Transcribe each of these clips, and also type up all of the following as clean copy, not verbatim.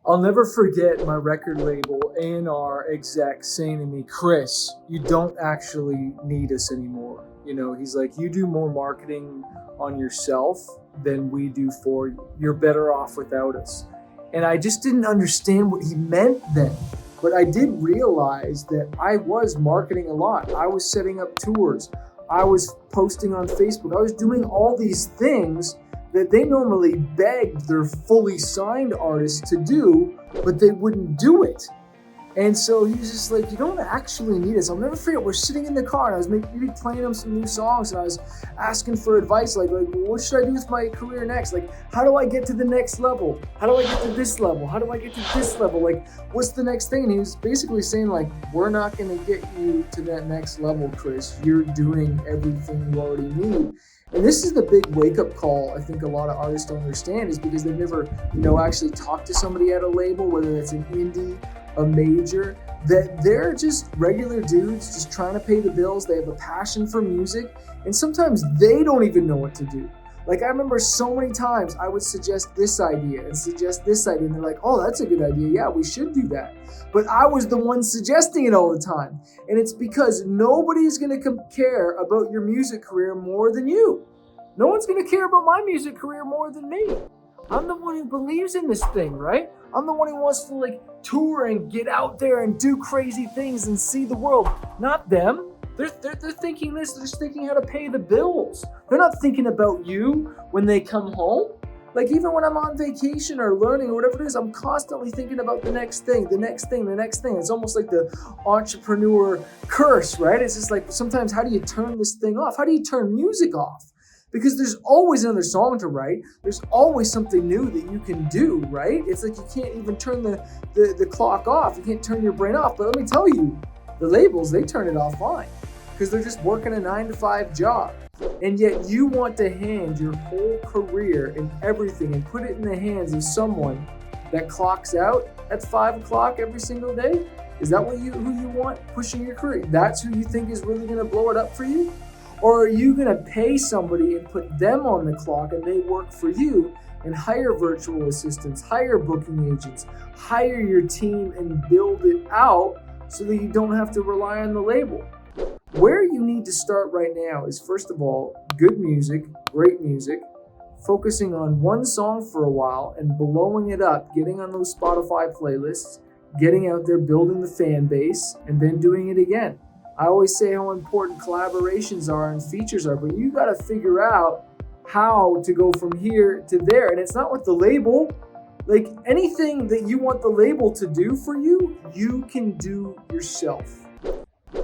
I'll never forget my record label A&R exec saying to me, Chris, you don't actually need us anymore. He's like, you do more marketing on yourself than we do for you. You're better off without us. And I just didn't understand what he meant then. But I did realize that I was marketing a lot. I was setting up tours. I was posting on Facebook. I was doing all these things that they normally begged their fully signed artists to do, but they wouldn't do it. And so he was just like, you don't actually need us. I'll never forget, we're sitting in the car and I was maybe playing him some new songs and I was asking for advice, like what should I do with my career next? Like, how do I get to the next level? How do I get to this level? How do I get to this level? Like, what's the next thing? And he was basically saying, like, we're not gonna get you to that next level, Chris. You're doing everything you already need. And this is the big wake-up call I think a lot of artists don't understand, is because they've never, actually talked to somebody at a label, whether it's an indie, a major, that they're just regular dudes just trying to pay the bills. They have a passion for music, and sometimes they don't even know what to do. Like, I remember so many times I would suggest this idea and suggest this idea, and they're like, oh, that's a good idea. Yeah, we should do that. But I was the one suggesting it all the time. And it's because nobody's going to care about your music career more than you. No one's going to care about my music career more than me. I'm the one who believes in this thing, right? I'm the one who wants to tour and get out there and do crazy things and see the world. Not them. They're thinking this. They're just thinking how to pay the bills. They're not thinking about you when they come home. Like, even when I'm on vacation or learning or whatever it is, I'm constantly thinking about the next thing, the next thing, the next thing. It's almost like the entrepreneur curse, right? It's just like, sometimes, how do you turn this thing off? How do you turn music off? Because there's always another song to write. There's always something new that you can do, right? It's like you can't even turn the clock off. You can't turn your brain off. But let me tell you, the labels, they turn it off fine, because they're just working a 9-to-5 job. And yet you want to hand your whole career and everything and put it in the hands of someone that clocks out at 5 o'clock every single day? Is that who you want pushing your career? That's who you think is really going to blow it up for you? Or are you going to pay somebody and put them on the clock and they work for you, and hire virtual assistants, hire booking agents, hire your team and build it out so that you don't have to rely on the label? Where you need to start right now is, first of all, good music, great music, focusing on one song for a while and blowing it up, getting on those Spotify playlists, getting out there, building the fan base, and then doing it again. I always say how important collaborations are and features are, but you got to figure out how to go from here to there. And it's not with the label. Like, anything that you want the label to do for you, you can do yourself.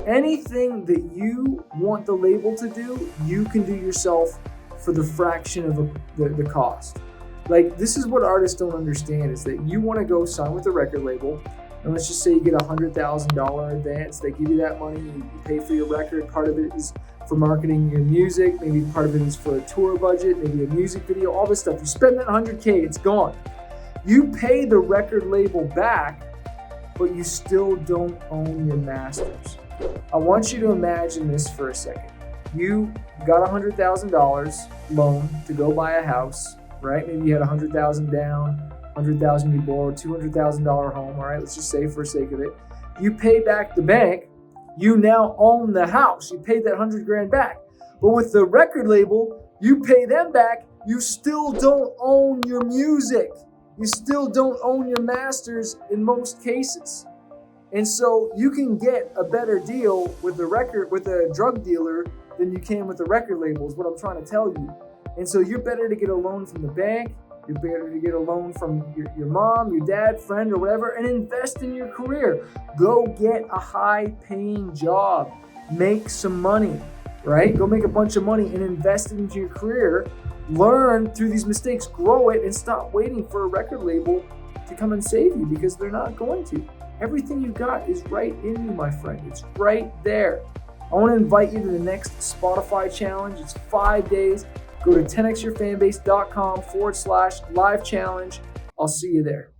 Anything that you want the label to do, you can do yourself for the fraction of the cost. Like, this is what artists don't understand, is that you want to go sign with a record label, and let's just say you get $100,000 advance. They give you that money, you pay for your record. Part of it is for marketing your music. Maybe part of it is for a tour budget, maybe a music video, all this stuff. You spend that $100K, it's gone. You pay the record label back, but you still don't own your masters. I want you to imagine this for a second. You got $100,000 loan to go buy a house, right? Maybe you had $100,000 down, $100,000 you borrowed, $200,000 home, all right? Let's just say for the sake of it. You pay back the bank, you now own the house. You paid that $100,000 back. But with the record label, you pay them back, you still don't own your music. You still don't own your masters in most cases. And so you can get a better deal with a drug dealer than you can with the record label, is what I'm trying to tell you. And so you're better to get a loan from the bank. You're better to get a loan from your mom, your dad, friend, or whatever, and invest in your career. Go get a high-paying job. Make some money, right? Go make a bunch of money and invest it into your career. Learn through these mistakes, grow it, and stop waiting for a record label to come and save you, because they're not going to. Everything you got is right in you, my friend. It's right there. I want to invite you to the next Spotify challenge. It's 5 days. Go to 10xyourfanbase.com/live challenge. I'll see you there.